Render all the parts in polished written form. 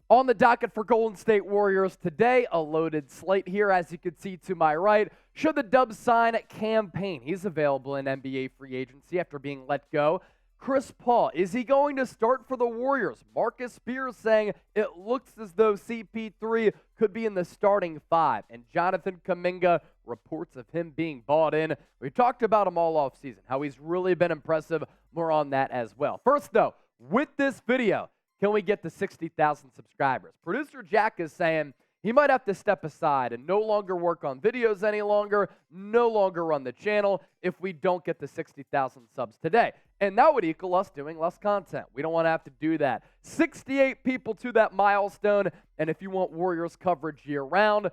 On the docket for Golden State Warriors today, a loaded slate here, as you can see to my right. Should the Dubs sign Cam Payne? He's available in NBA free agency after being let go. Chris Paul, is he going to start for the Warriors? Marc Spears saying it looks as though CP3 could be in the starting five. And Jonathan Kuminga, reports of him being bought in. We talked about him all offseason, how he's really been impressive. More on that as well. First, though, with this video, can we get to 60,000 subscribers? Producer Jack is saying he might have to step aside and no longer work on videos any longer, no longer run the channel if we don't get to 60,000 subs today. And that would equal us doing less content. We don't want to have to do that. 68 people to that milestone. And if you want Warriors coverage year-round,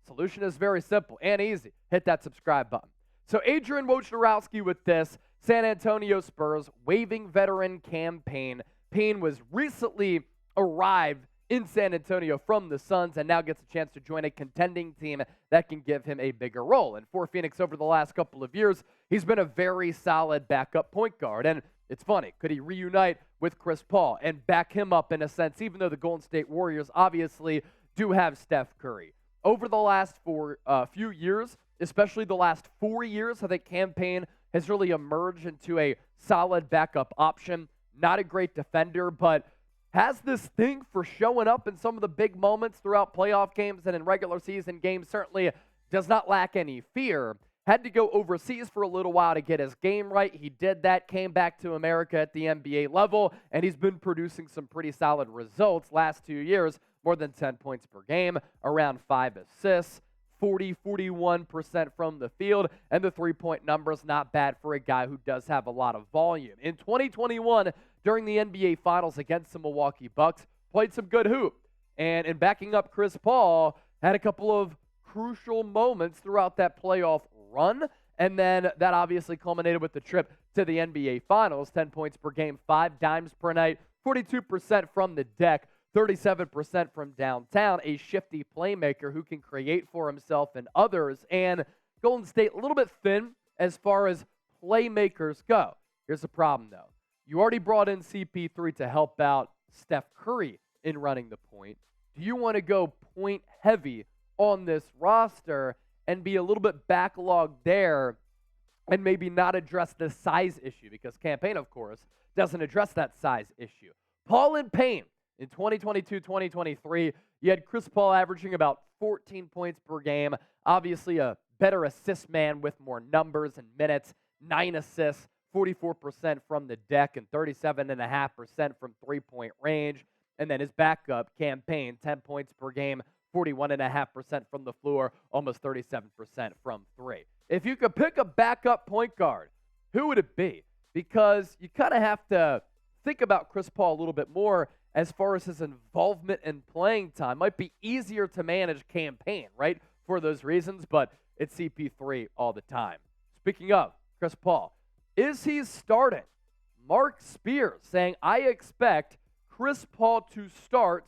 solution is very simple and easy. Hit that subscribe button. So Adrian Wojnarowski with this. San Antonio Spurs waiving veteran Cam Payne. Payne was recently arrived in San Antonio from the Suns and now gets a chance to join a contending team that can give him a bigger role. And for Phoenix over the last couple of years, he's been a very solid backup point guard. And it's funny, could he reunite with Chris Paul and back him up in a sense, even though the Golden State Warriors obviously do have Steph Curry? Over the last few years, especially the last 4 years, I think Cam Payne has really emerged into a solid backup option. Not a great defender, but has this thing for showing up in some of the big moments throughout playoff games and in regular season games. Certainly does not lack any fear. Had to go overseas for a little while to get his game right. He did that, came back to America at the NBA level, and he's been producing some pretty solid results last 2 years. More than 10 points per game, around 5 assists. 41% from the field, and the three-point numbers not bad for a guy who does have a lot of volume. In 2021, during the NBA Finals against the Milwaukee Bucks, played some good hoop. And in backing up Chris Paul, had a couple of crucial moments throughout that playoff run, and then that obviously culminated with the trip to the NBA Finals. 10 points per game, 5 dimes per night, 42% from the deck, 37% from downtown, a shifty playmaker who can create for himself and others. And Golden State, a little bit thin as far as playmakers go. Here's the problem, though. You already brought in CP3 to help out Steph Curry in running the point. Do you want to go point heavy on this roster and be a little bit backlogged there and maybe not address the size issue? Because Cam Payne, of course, doesn't address that size issue. Paul and Payne. In 2022-2023, you had Chris Paul averaging about 14 points per game. Obviously, a better assist man with more numbers and minutes. 9 assists, 44% from the deck, and 37.5% from three-point range. And then his backup, Cam Payne, 10 points per game, 41.5% from the floor, almost 37% from three. If you could pick a backup point guard, who would it be? Because you kind of have to think about Chris Paul a little bit more as far as his involvement in playing time. Might be easier to manage Cam Payne, right, for those reasons, but it's CP3 all the time. Speaking of Chris Paul, is he starting? Marc Spears saying, I expect Chris Paul to start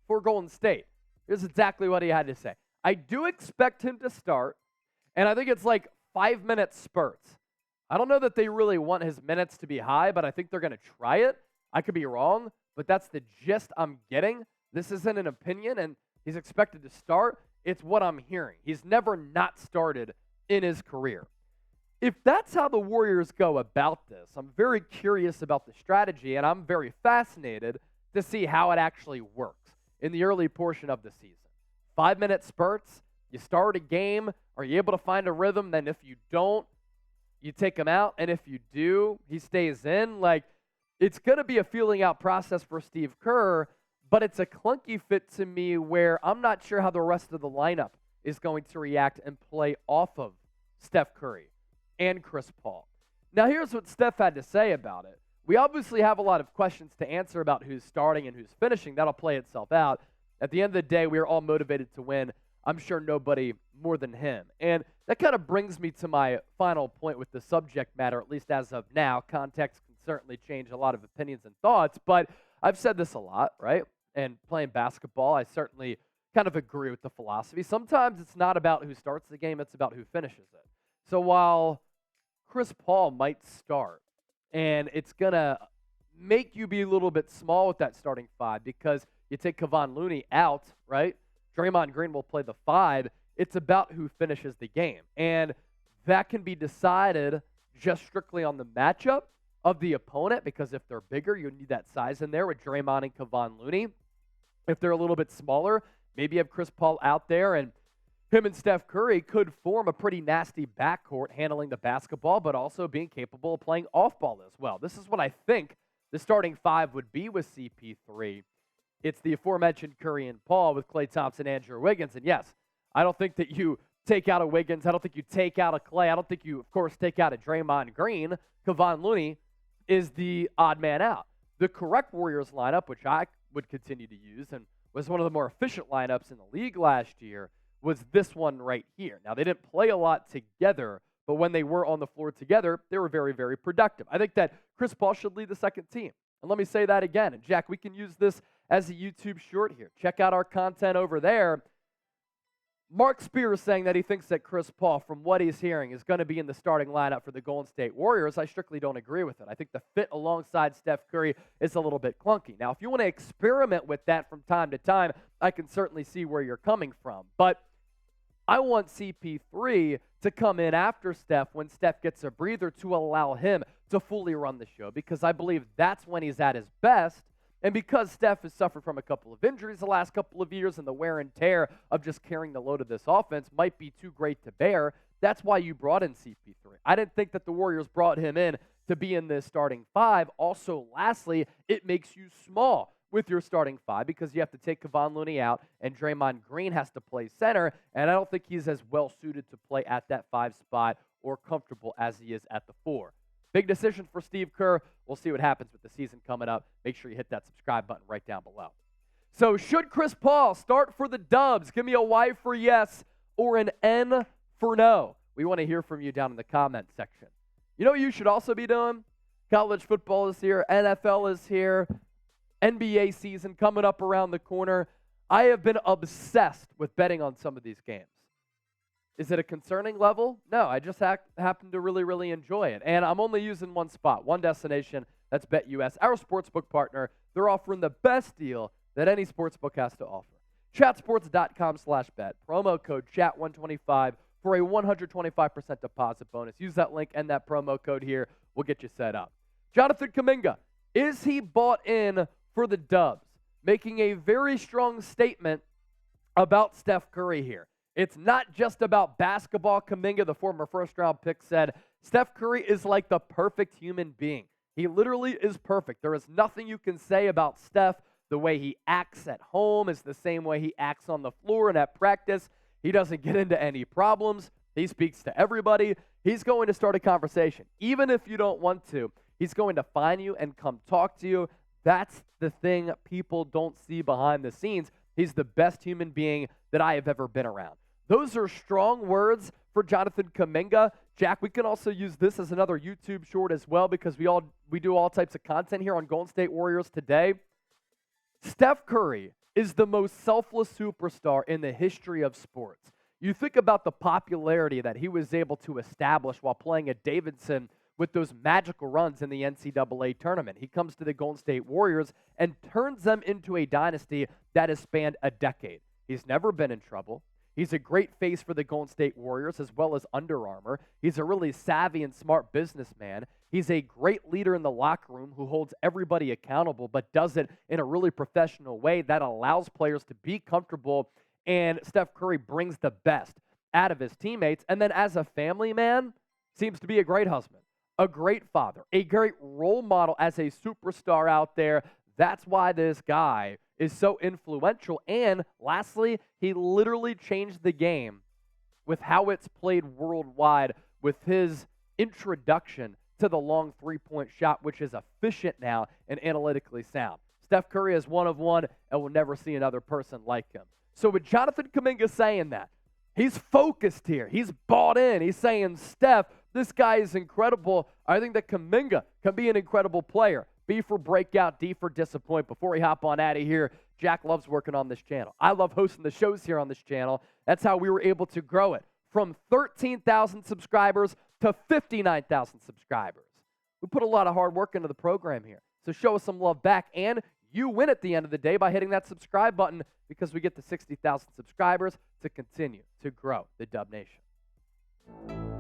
for Golden State. Here's exactly what he had to say. I do expect him to start, and I think it's like 5-minute spurts. I don't know that they really want his minutes to be high, but I think they're going to try it. I could be wrong, but that's the gist I'm getting. This isn't an opinion, and he's expected to start. It's what I'm hearing. He's never not started in his career. If that's how the Warriors go about this, I'm very curious about the strategy, and I'm very fascinated to see how it actually works in the early portion of the season. 5-minute spurts, you start a game, are you able to find a rhythm? Then if you don't, you take him out, and if you do, he stays in. It's going to be a feeling out process for Steve Kerr, but it's a clunky fit to me where I'm not sure how the rest of the lineup is going to react and play off of Steph Curry and Chris Paul. Now, here's what Steph had to say about it. We obviously have a lot of questions to answer about who's starting and who's finishing. That'll play itself out. At the end of the day, we are all motivated to win. I'm sure nobody more than him. And that kind of brings me to my final point with the subject matter, at least as of now. Context can certainly change a lot of opinions and thoughts, but I've said this a lot, right? And playing basketball, I certainly kind of agree with the philosophy. Sometimes it's not about who starts the game, it's about who finishes it. So while Chris Paul might start, and it's going to make you be a little bit small with that starting five because you take Kevon Looney out, right? Draymond Green will play the 5. It's about who finishes the game. And that can be decided just strictly on the matchup of the opponent, because if they're bigger, you need that size in there with Draymond and Kevon Looney. If they're a little bit smaller, maybe you have Chris Paul out there, and him and Steph Curry could form a pretty nasty backcourt handling the basketball, but also being capable of playing off ball as well. This is what I think the starting 5 would be with CP3. It's the aforementioned Curry and Paul with Klay Thompson, Andrew Wiggins. And yes, I don't think that you take out a Wiggins. I don't think you take out a Klay. I don't think you, of course, take out a Draymond Green. Kevon Looney is the odd man out. The correct Warriors lineup, which I would continue to use and was one of the more efficient lineups in the league last year, was this one right here. Now, they didn't play a lot together, but when they were on the floor together, they were very, very productive. I think that Chris Paul should lead the second team. And let me say that again. And Jack, we can use this as a YouTube short here. Check out our content over there. Marc Spears saying that he thinks that Chris Paul, from what he's hearing, is going to be in the starting lineup for the Golden State Warriors. I strictly don't agree with it. I think the fit alongside Steph Curry is a little bit clunky. Now, if you want to experiment with that from time to time, I can certainly see where you're coming from. But I want CP3 to come in after Steph when Steph gets a breather to allow him to fully run the show, because I believe that's when he's at his best. And because Steph has suffered from a couple of injuries the last couple of years, and the wear and tear of just carrying the load of this offense might be too great to bear, that's why you brought in CP3. I didn't think that the Warriors brought him in to be in this starting 5. Also, lastly, it makes you small with your starting 5 because you have to take Kevon Looney out, and Draymond Green has to play center, and I don't think he's as well suited to play at that 5 spot or comfortable as he is at the 4. Big decision for Steve Kerr. We'll see what happens with the season coming up. Make sure you hit that subscribe button right down below. So should Chris Paul start for the Dubs? Give me a Y for yes or an N for no. We want to hear from you down in the comment section. You know what you should also be doing? College football is here. NFL is here. NBA season coming up around the corner. I have been obsessed with betting on some of these games. Is it a concerning level? No, I just happen to really, really enjoy it. And I'm only using one spot, one destination. That's BetUS, our sportsbook partner. They're offering the best deal that any sportsbook has to offer. Chatsports.com/bet. Promo code CHAT125 for a 125% deposit bonus. Use that link and that promo code here. We'll get you set up. Jonathan Kuminga, is he bought in for the Dubs? Making a very strong statement about Steph Curry here. It's not just about basketball. Kuminga, the former first-round pick, said, Steph Curry is like the perfect human being. He literally is perfect. There is nothing you can say about Steph. The way he acts at home is the same way he acts on the floor and at practice. He doesn't get into any problems. He speaks to everybody. He's going to start a conversation. Even if you don't want to, he's going to find you and come talk to you. That's the thing people don't see behind the scenes. He's the best human being that I have ever been around. Those are strong words for Jonathan Kuminga. Jack, we can also use this as another YouTube short as well because we do all types of content here on Golden State Warriors Today. Steph Curry is the most selfless superstar in the history of sports. You think about the popularity that he was able to establish while playing at Davidson with those magical runs in the NCAA tournament. He comes to the Golden State Warriors and turns them into a dynasty that has spanned a decade. He's never been in trouble. He's a great face for the Golden State Warriors as well as Under Armour. He's a really savvy and smart businessman. He's a great leader in the locker room who holds everybody accountable but does it in a really professional way that allows players to be comfortable, and Steph Curry brings the best out of his teammates. And then as a family man, seems to be a great husband, a great father, a great role model as a superstar out there. That's why this guy is so influential. And lastly, he literally changed the game with how it's played worldwide with his introduction to the long three-point shot, which is efficient now and analytically sound. Steph Curry is one of one and will never see another person like him. So with Jonathan Kuminga saying that, he's focused here. He's bought in. He's saying, Steph, this guy is incredible. I think that Kuminga can be an incredible player. B for breakout, D for disappoint. Before we hop on out of here, Jack loves working on this channel. I love hosting the shows here on this channel. That's how we were able to grow it from 13,000 subscribers to 59,000 subscribers. We put a lot of hard work into the program here. So show us some love back, and you win at the end of the day by hitting that subscribe button, because we get to 60,000 subscribers to continue to grow the Dub Nation.